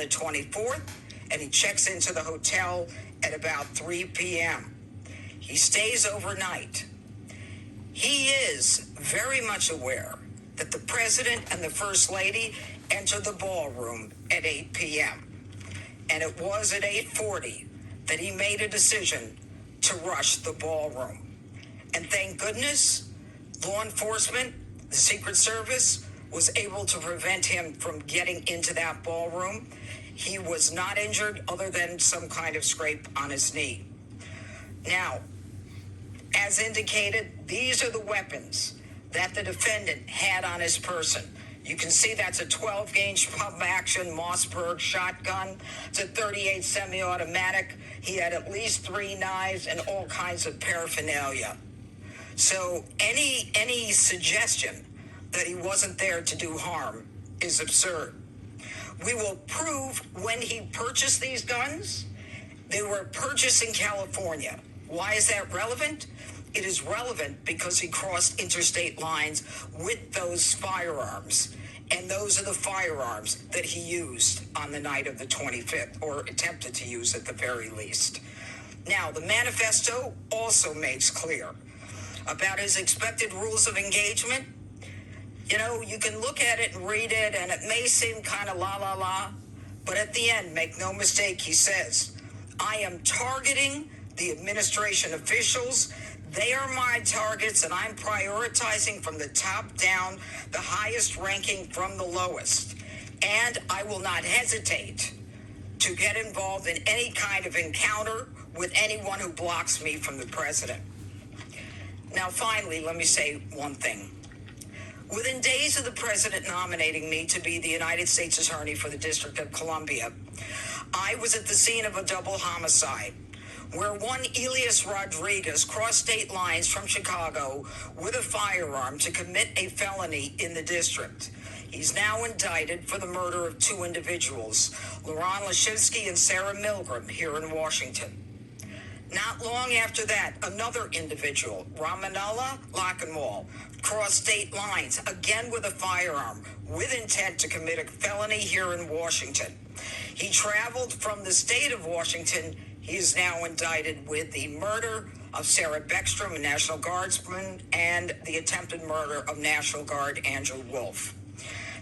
the 24th, and he checks into the hotel at about 3 p.m. He stays overnight. He is very much aware that the president and the first lady enter the ballroom at 8 p.m. And it was at 8:40 that he made a decision to rush the ballroom. And thank goodness, law enforcement, the Secret Service, was able to prevent him from getting into that ballroom. He was not injured other than some kind of scrape on his knee. Now, as indicated, these are the weapons that the defendant had on his person. You can see that's a 12-gauge pump-action Mossberg shotgun. It's a .38 semi-automatic. He had at least 3 knives and all kinds of paraphernalia. So any suggestion that he wasn't there to do harm is absurd. We will prove when he purchased these guns. They were purchased in California. Why is that relevant? It is relevant because he crossed interstate lines with those firearms. And those are the firearms that he used on the night of the 25th, or attempted to use at the very least. Now, the manifesto also makes clear about his expected rules of engagement. You know, you can look at it and read it, and it may seem kind of la, but at the end, make no mistake, he says, I am targeting the administration officials. They are my targets, and I'm prioritizing from the top down, the highest ranking from the lowest. And I will not hesitate to get involved in any kind of encounter with anyone who blocks me from the president. Now, finally, let me say one thing. Within days of the president nominating me to be the United States Attorney for the District of Columbia, I was at the scene of a double homicide where one Elias Rodriguez crossed state lines from Chicago with a firearm to commit a felony in the district. He's now indicted for the murder of 2 individuals, Laron Lashivsky and Sarah Milgram, here in Washington. Not long after that, another individual, Ramanullah Lockenwall, crossed state lines, again with a firearm, with intent to commit a felony here in Washington. He traveled from the state of Washington. He is now indicted with the murder of Sarah Beckstrom, a National Guardsman, and the attempted murder of National Guard Andrew Wolf.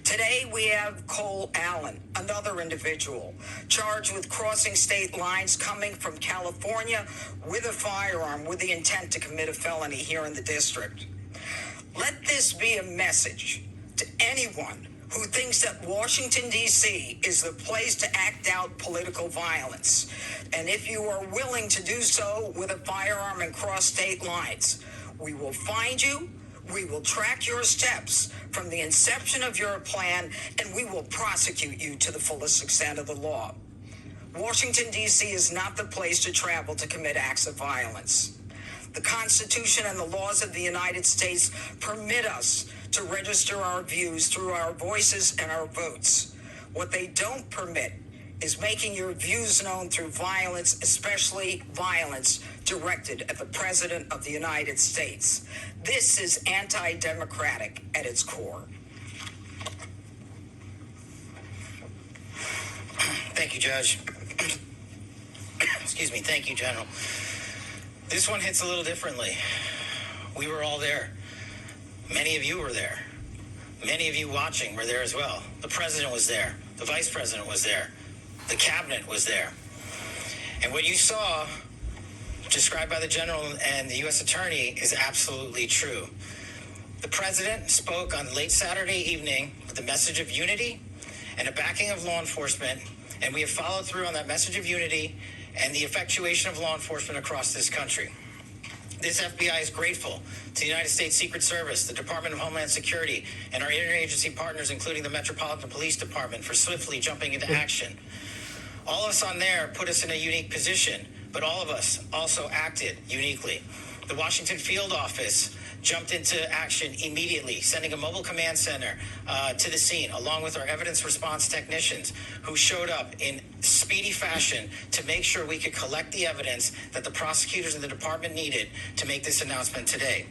Today, we have Cole Allen, another individual, charged with crossing state lines coming from California with a firearm with the intent to commit a felony here in the district. Let this be a message to anyone who thinks that Washington, D.C. is the place to act out political violence. And if you are willing to do so with a firearm and cross state lines, we will find you. We will track your steps from the inception of your plan, and we will prosecute you to the fullest extent of the law. Washington, D.C. is not the place to travel to commit acts of violence. The Constitution and the laws of the United States permit us to register our views through our voices and our votes. What they don't permit is making your views known through violence, especially violence directed at the President of the United States. This is anti-democratic at its core. Thank you, Judge. Excuse me. Thank you, General. This one hits a little differently. We were all there. Many of you were there. Many of you watching were there as well. The president was there. The vice president was there. The cabinet was there. And what you saw, described by the general and the U.S. attorney, is absolutely true. The president spoke on late Saturday evening with a message of unity and a backing of law enforcement, and we have followed through on that message of unity and the effectuation of law enforcement across this country. This FBI is grateful to the United States Secret Service, the Department of Homeland Security, and our interagency partners, including the Metropolitan Police Department, for swiftly jumping into action. All of us on there put us in a unique position, but all of us also acted uniquely. The Washington Field Office jumped into action immediately, sending a mobile command center to the scene, along with our evidence response technicians, who showed up in speedy fashion to make sure we could collect the evidence that the prosecutors and the department needed to make this announcement today.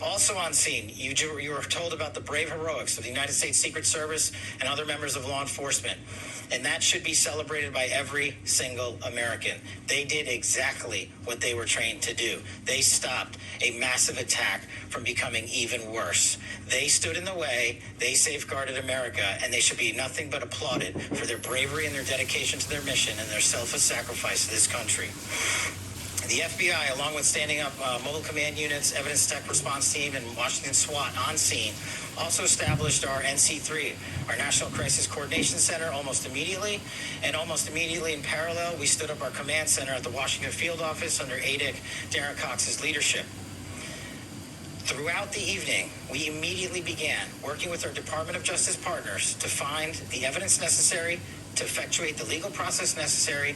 Also on scene, you were told about the brave heroics of the United States Secret Service and other members of law enforcement. And that should be celebrated by every single American. They did exactly what they were trained to do. They stopped a massive attack from becoming even worse. They stood in the way, they safeguarded America, and they should be nothing but applauded for their bravery and their dedication to their mission and their selfless sacrifice to this country. The FBI, along with standing up mobile command units, evidence tech response team, and Washington SWAT on scene, also established our NC3, our National Crisis Coordination Center, almost immediately. And almost immediately in parallel, we stood up our command center at the Washington Field Office under ADIC Darren Cox's leadership. Throughout the evening, we immediately began working with our Department of Justice partners to find the evidence necessary to effectuate the legal process necessary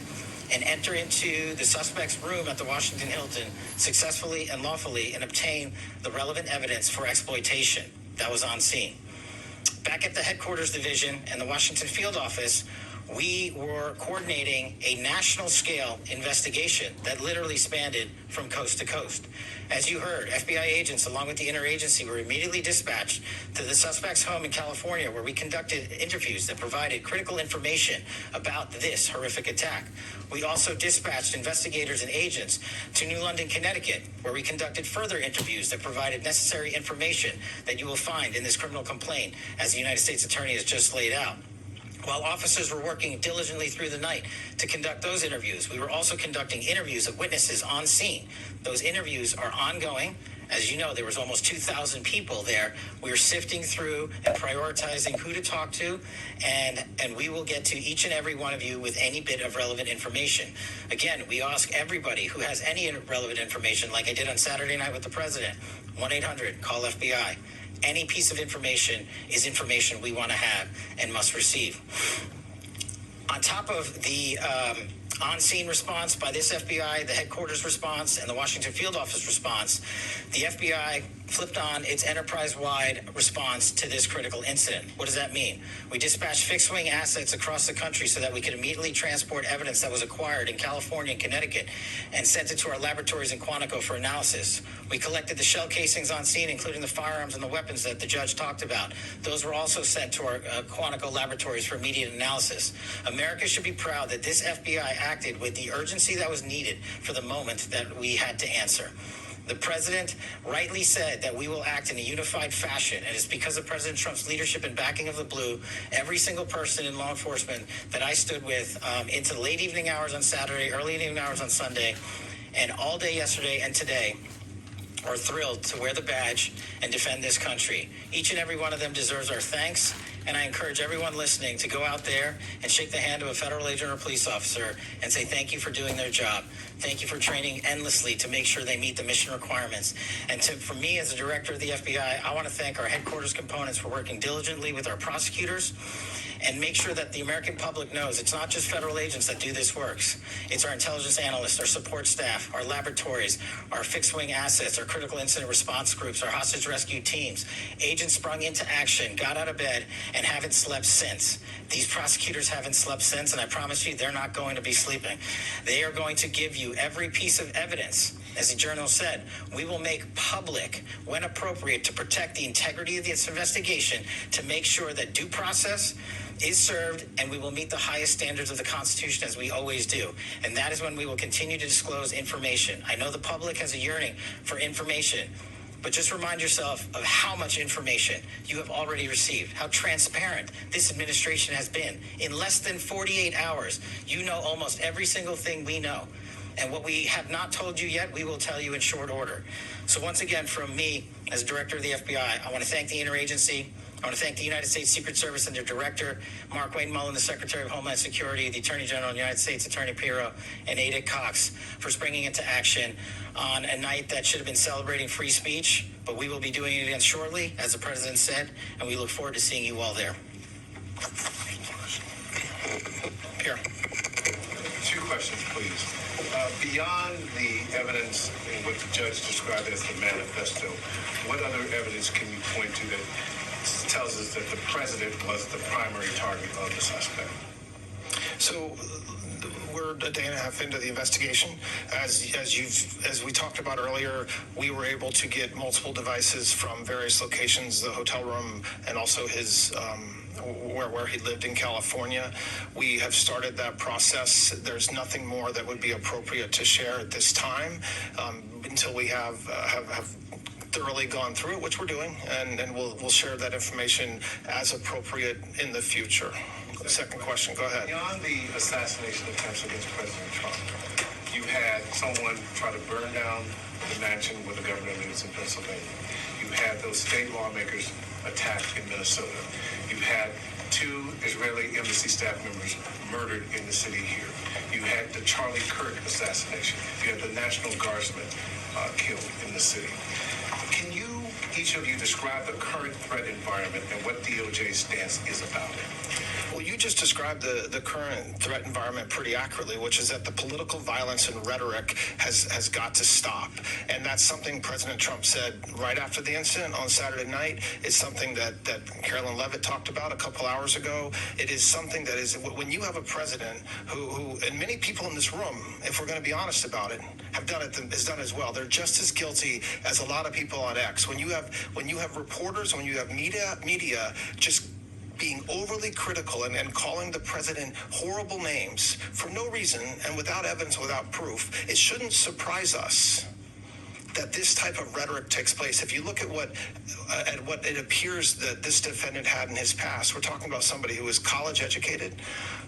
and enter into the suspect's room at the Washington Hilton successfully and lawfully and obtain the relevant evidence for exploitation. That was on scene. Back at the headquarters division and the Washington Field Office, we were coordinating a national scale investigation that literally spanned from coast to coast. As you heard, FBI agents along with the interagency were immediately dispatched to the suspect's home in California, where we conducted interviews that provided critical information about this horrific attack. We also dispatched investigators and agents to New London, Connecticut, where we conducted further interviews that provided necessary information that you will find in this criminal complaint, as the United States Attorney has just laid out. While officers were working diligently through the night to conduct those interviews, we were also conducting interviews of witnesses on scene. Those interviews are ongoing. As you know, there was almost 2,000 people there. We are sifting through and prioritizing who to talk to, and we will get to each and every one of you with any bit of relevant information. Again, we ask everybody who has any relevant information, like I did on Saturday night with the president, 1-800-CALL-FBI. Any piece of information is information we want to have and must receive. On top of the on-scene response by this FBI, the headquarters response, and the Washington Field Office response, the FBI flipped on its enterprise-wide response to this critical incident. What does that mean? We dispatched fixed-wing assets across the country so that we could immediately transport evidence that was acquired in California and Connecticut and sent it to our laboratories in Quantico for analysis. We collected the shell casings on scene, including the firearms and the weapons that the judge talked about. Those were also sent to our Quantico laboratories for immediate analysis. America should be proud that this FBI acted with the urgency that was needed for the moment that we had to answer. The president rightly said that we will act in a unified fashion, and it's because of President Trump's leadership and backing of the blue, every single person in law enforcement that I stood with into the late evening hours on Saturday, early evening hours on Sunday, and all day yesterday and today are thrilled to wear the badge and defend this country. Each and every one of them deserves our thanks, and I encourage everyone listening to go out there and shake the hand of a federal agent or police officer and say thank you for doing their job. Thank you for training endlessly to make sure they meet the mission requirements. And for me as a director of the FBI, I want to thank our headquarters components for working diligently with our prosecutors and make sure that the American public knows it's not just federal agents that do this work. It's our intelligence analysts, our support staff, our laboratories, our fixed-wing assets, our critical incident response groups, our hostage rescue teams. Agents sprung into action, got out of bed, and haven't slept since. These prosecutors haven't slept since, and I promise you they're not going to be sleeping. They are going to give you every piece of evidence. As the journal said, we will make public, when appropriate, to protect the integrity of this investigation, to make sure that due process is served, and we will meet the highest standards of the Constitution, as we always do. And that is when we will continue to disclose information. I know the public has a yearning for information, but just remind yourself of how much information you have already received, how transparent this administration has been. In less than 48 hours, you know almost every single thing we know. And what we have not told you yet, we will tell you in short order. So once again, from me, as director of the FBI, I want to thank the interagency. I want to thank the United States Secret Service and their director, Mark Wayne Mullen, the Secretary of Homeland Security, the Attorney General of the United States, Attorney Pirro, and ADIC Cox for springing into action on a night that should have been celebrating free speech. But we will be doing it again shortly, as the president said, and we look forward to seeing you all there. Pierre. Two questions, please. Beyond the evidence in what the judge described as the manifesto, what other evidence can you point to that tells us that the president was the primary target of the suspect? So we're a day and a half into the investigation. As we talked about earlier, we were able to get multiple devices from various locations, the hotel room, and also his where he lived in California. We have started that process. There's nothing more that would be appropriate to share at this time until we have thoroughly gone through it, which we're doing, and we'll share that information as appropriate in the future. Second question, go ahead. Beyond the assassination attempts against President Trump, you had someone try to burn down the mansion where the governor lives in Pennsylvania. You had those state lawmakers attacked in Minnesota. You had 2 Israeli embassy staff members murdered in the city here. You had the Charlie Kirk assassination. You had the National Guardsman killed in the city. Can you, each of you, describe the current threat environment and what DOJ's stance is about it? Well, you just described the current threat environment pretty accurately, which is that the political violence and rhetoric has got to stop. And that's something President Trump said right after the incident on Saturday night. It's something that Carolyn Levitt talked about a couple hours ago. It is something that is, when you have a president who and many people in this room, if we're going to be honest about it, have done it as well. They're just as guilty as a lot of people on X. When you have reporters, when you have media just being overly critical and calling the president horrible names for no reason and without evidence, without proof, it shouldn't surprise us that this type of rhetoric takes place. If you look at what it appears that this defendant had in his past, we're talking about somebody who is college educated,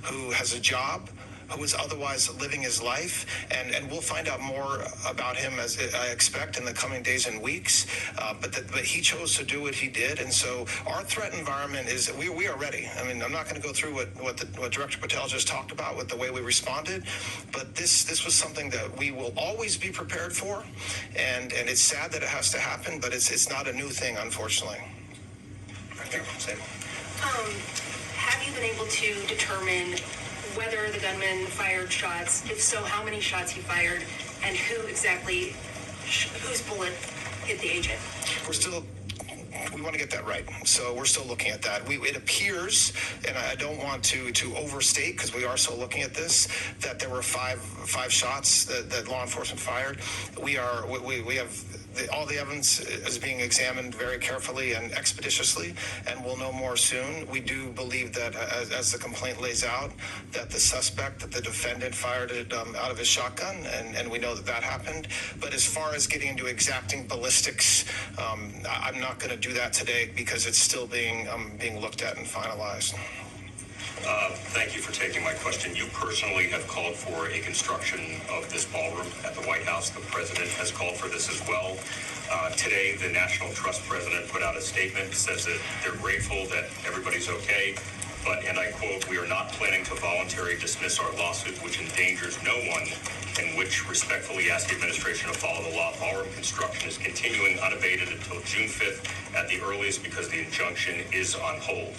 who has a job, who is otherwise living his life, and we'll find out more about him, as I expect, in the coming days and weeks. But he chose to do what he did, and so our threat environment is we are ready. I mean, I'm not going to go through what Director Patel just talked about with the way we responded, but this was something that we will always be prepared for, and it's sad that it has to happen, but it's not a new thing, unfortunately. Have you been able to determine whether the gunman fired shots? If so, how many shots he fired, and whose bullet hit the agent? We want to get that right, so we're still looking at that. It appears, and I don't want to overstate because we are still looking at this, that there were five shots that law enforcement fired. We have all the evidence is being examined very carefully and expeditiously, and we'll know more soon. We do believe that, as the complaint lays out, that the suspect, that the defendant fired it out of his shotgun, and we know that happened. But as far as getting into exacting ballistics, I'm not going to do that today because it's still being looked at and finalized. Thank you for taking my question. You personally have called for a construction of this ballroom at the White House. The president has called for this as well. Today, the National Trust president put out a statement, says that they're grateful that everybody's okay, but, and I quote, "We are not planning to voluntarily dismiss our lawsuit, which endangers no one, and which respectfully ask the administration to follow the law. Ballroom construction is continuing unabated until June 5th at the earliest because the injunction is on hold."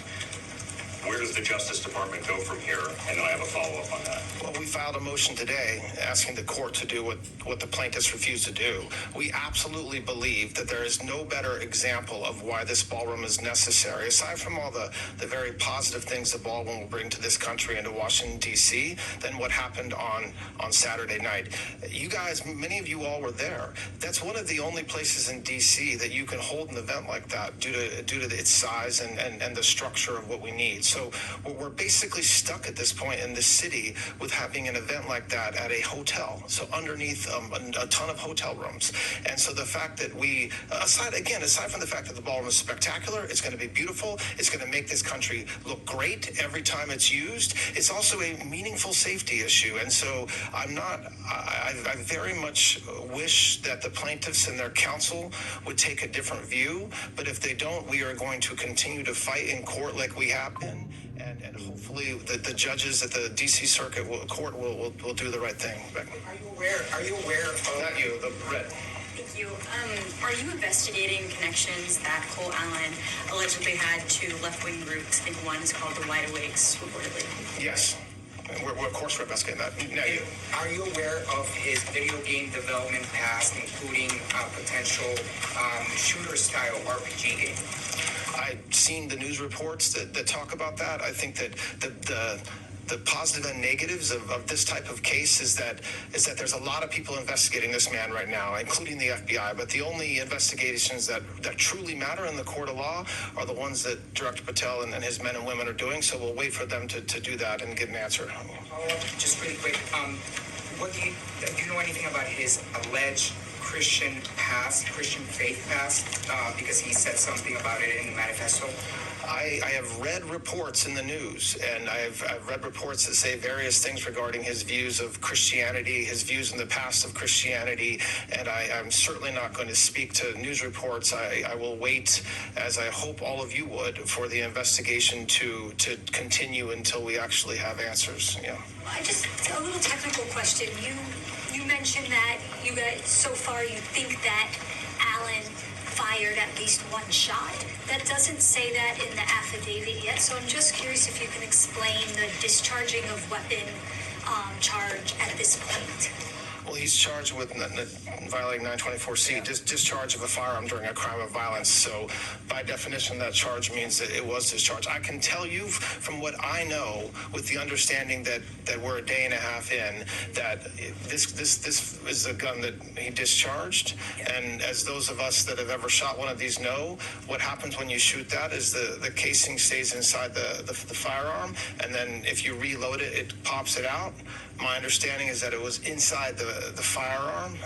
Where does the Justice Department go from here? And then I have a follow-up on that. Well, we filed a motion today asking the court to do what the plaintiffs refused to do. We absolutely believe that there is no better example of why this ballroom is necessary, aside from all the very positive things the ballroom will bring to this country and to Washington, D.C., than what happened on Saturday night. You guys, many of you all were there. That's one of the only places in D.C. that you can hold an event like that due to its size and the structure of what we need. So we're basically stuck at this point in the city with having an event like that at a hotel. So underneath a ton of hotel rooms. And so the fact that we, aside from the fact that the ballroom is spectacular, it's going to be beautiful, it's going to make this country look great every time it's used, it's also a meaningful safety issue. And so I very much wish that the plaintiffs and their counsel would take a different view. But if they don't, we are going to continue to fight in court like we have been. And hopefully the judges at the D.C. Circuit Court will do the right thing. Are you aware of... Not you, the red. Thank you. Are you investigating connections that Cole Allen allegedly had to left-wing groups? I think one is called the Wide Awakes, reportedly. Yes. Of course we're investigating that. Now you. Are you aware of his video game development past, including a potential shooter-style RPG game? I've seen the news reports that talk about that. I think that the the positive and negatives of this type of case is that there's a lot of people investigating this man right now, including the FBI. But the only investigations that truly matter in the court of law are the ones that Director Patel and his men and women are doing. So we'll wait for them to do that and get an answer. Just really quick, do you know anything about his alleged Christian faith past? Because he said something about it in the manifesto. I have read reports in the news, and I've read reports that say various things regarding his views of Christianity, his views in the past of Christianity, and I'm certainly not going to speak to news reports. I will wait, as I hope all of you would, for the investigation to continue until we actually have answers. Yeah. Just a little technical question. You mentioned that you guys, so far, you think that Allen fired at least one shot. That doesn't say that in the affidavit yet, so I'm just curious if you can explain the discharging of weapon charge at this point. Well, he's charged with violating 924C, discharge of a firearm during a crime of violence. So by definition, that charge means that it was discharged. I can tell you from what I know, with the understanding that we're a day and a half in, that this is a gun that he discharged. And as those of us that have ever shot one of these know, what happens when you shoot that is the casing stays inside the firearm, and then if you reload it, it pops it out. My understanding is that it was inside the firearm,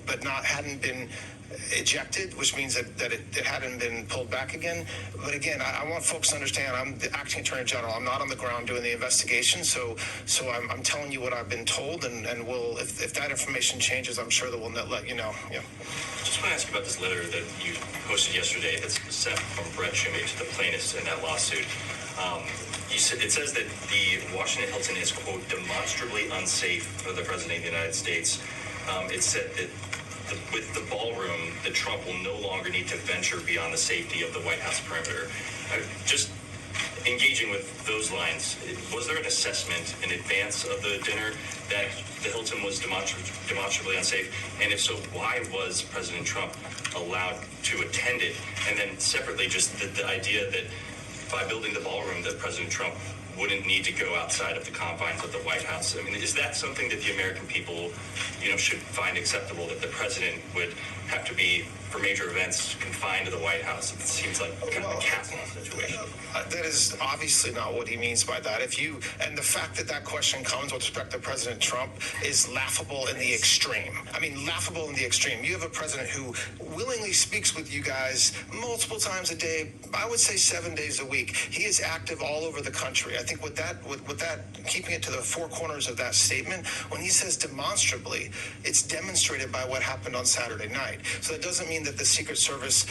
but hadn't been ejected, which means that it hadn't been pulled back again. But again, I want folks to understand, I'm the acting attorney general. I'm not on the ground doing the investigation, so I'm telling you what I've been told, and we'll, if that information changes, I'm sure that we'll let you know. Yeah. Just want to ask you about this letter that you posted yesterday that's sent from Brett Shimmy to the plaintiffs in that lawsuit. It says that the Washington Hilton is, quote, demonstrably unsafe for the President of the United States. It said that with the ballroom, that Trump will no longer need to venture beyond the safety of the White House perimeter. Just engaging with those lines, was there an assessment in advance of the dinner that the Hilton was demonstrably unsafe? And if so, why was President Trump allowed to attend it? And then separately, just the idea that by building the ballroom, that President Trump wouldn't need to go outside of the confines of the White House. I mean, is that something that the American people, should find acceptable, that the president would have to be, for major events, confined to the White House? It seems like kind of a castle situation. That is obviously not what he means by that. And the fact that question comes with respect to President Trump is laughable in the extreme. I mean, laughable in the extreme. You have a president who willingly speaks with you guys multiple times a day, I would say 7 days a week. He is active all over the country. I think with that, keeping it to the four corners of that statement, when he says demonstrably, it's demonstrated by what happened on Saturday night. So that doesn't mean that the Secret Service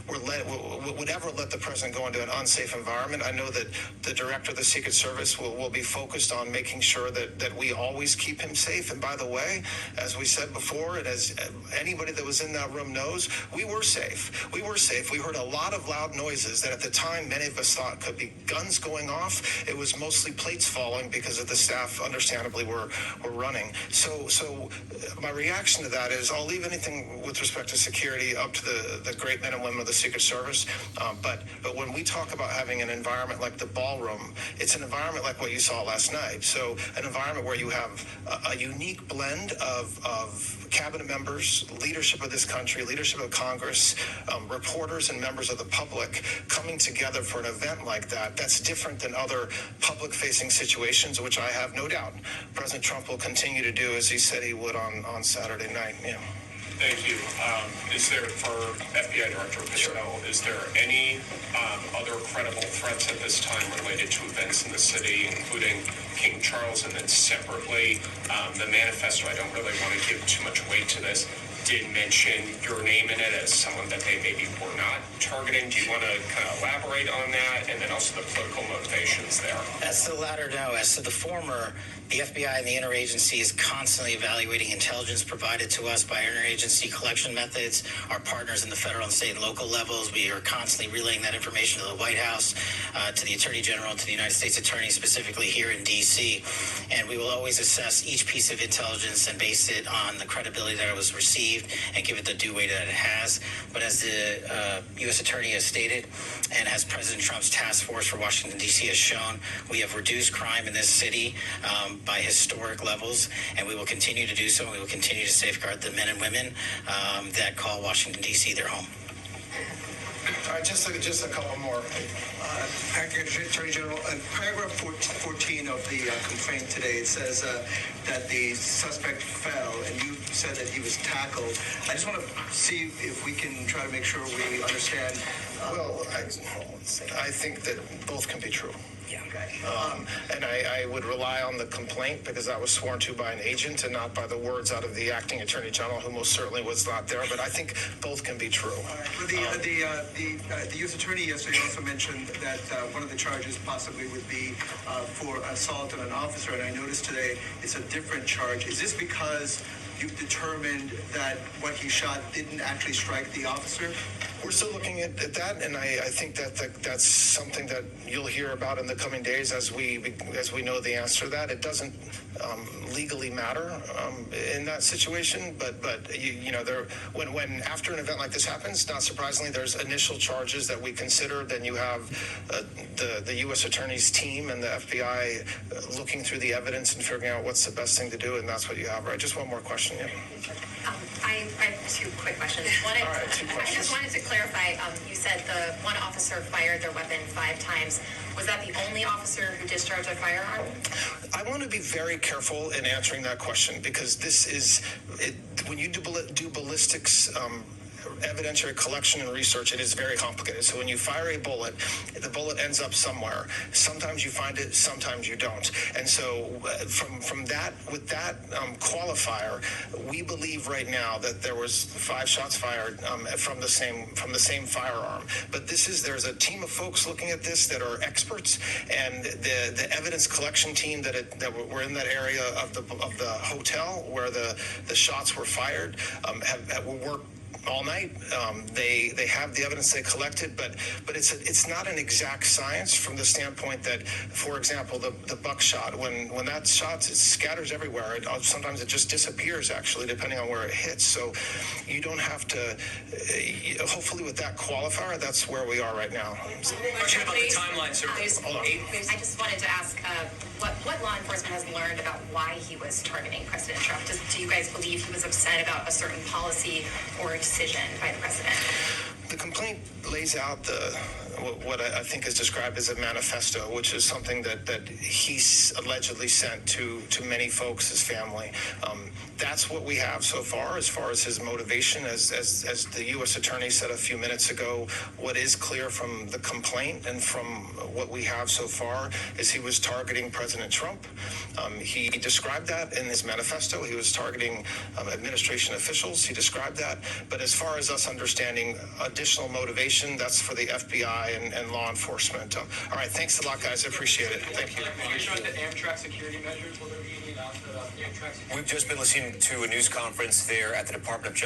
would ever let the president go into an unsafe environment. I know that the director of the Secret Service will be focused on making sure that we always keep him safe. And by the way, as we said before, and as anybody that was in that room knows, we were safe. We were safe. We heard a lot of loud noises that at the time many of us thought could be guns going off. It was mostly plates falling because of the staff, understandably, were running. So my reaction to that is I'll leave anything with respect to security up to the great men and women of the Secret Service. But when we talk about having an environment like the ballroom, it's an environment like what you saw last night. So an environment where you have a unique blend of cabinet members, leadership of this country, leadership of Congress, reporters and members of the public coming together for an event like that. That's different than other public-facing situations, which I have no doubt President Trump will continue to do as he said he would on Saturday night. Yeah. Thank you. Is there, for FBI Director Patel, is there any other credible threats at this time related to events in the city, including King Charles, and then separately, the manifesto, I don't really want to give too much weight to this, did mention your name in it as someone that they maybe were not targeting. Do you want to kind of elaborate on that, and then also the political motivations there? As to the latter, no. As to the former, the FBI and the interagency is constantly evaluating intelligence provided to us by interagency collection methods. Our partners in the federal and state and local levels, we are constantly relaying that information to the White House, to the Attorney General, to the United States Attorney, specifically here in D.C. And we will always assess each piece of intelligence and base it on the credibility that it was received received and give it the due weight that it has. But as the U.S. Attorney has stated, and as President Trump's task force for Washington, D.C. has shown, we have reduced crime in this city by historic levels, and we will continue to do so. We will continue to safeguard the men and women that call Washington, D.C. their home. All right, just a couple more. Attorney General, in paragraph 14 of the complaint today, it says that the suspect fell, and you said that he was tackled. I just want to see if we can try to make sure we understand. Well, I think that both can be true. Yeah. And I would rely on the complaint because that was sworn to by an agent and not by the words out of the acting attorney general, who most certainly was not there. But I think both can be true. But the U.S. attorney yesterday also mentioned that one of the charges possibly would be for assault on an officer, and I noticed today it's a different charge. Is this because you've determined that what he shot didn't actually strike the officer? We're still looking at that, and I think that's something that you'll hear about in the coming days as we know the answer to that. It doesn't legally matter in that situation, but you know, when after an event like this happens, not surprisingly, there's initial charges that we consider. Then you have the U.S. Attorney's team and the FBI looking through the evidence and figuring out what's the best thing to do, and that's what you have. Right? Just one more question. Yeah. I have two quick questions. One, All right, two questions. I just wanted to clarify, you said the one officer fired their weapon 5 times. Was that the only officer who discharged a firearm? I want to be very careful in answering that question because this is, when you do ballistics evidentiary collection and research, it is very complicated. So when you fire a bullet, the bullet ends up somewhere. Sometimes you find it, sometimes you don't. And so from that, with that qualifier, we believe right now that there was 5 shots fired from the same firearm. But there's a team of folks looking at this that are experts, and the evidence collection team that were in that area of the hotel where the shots were fired will work all night. They have the evidence they collected, but it's not an exact science from the standpoint that, for example, the buckshot, when that shot, it scatters everywhere. Sometimes it just disappears, actually, depending on where it hits. So you don't have to, hopefully with that qualifier, that's where we are right now. Question about the timeline, sir. Hold on. I just wanted to ask what law enforcement has learned about why he was targeting President Trump. Do you guys believe he was upset about a certain policy or decision by the president? The complaint lays out what I think is described as a manifesto, which is something that he's allegedly sent to many folks, his family. That's what we have so far as his motivation. As the U.S. Attorney said a few minutes ago, what is clear from the complaint and from what we have so far is he was targeting President Trump. He described that in his manifesto. He was targeting administration officials. He described that. But as far as us understanding additional motivation, that's for the FBI and law enforcement. All right, thanks a lot, guys. I appreciate it. Thank you. The Amtrak security measures, will there be any announcement about Amtrak security? We've just been listening to a news conference there at the Department of Justice.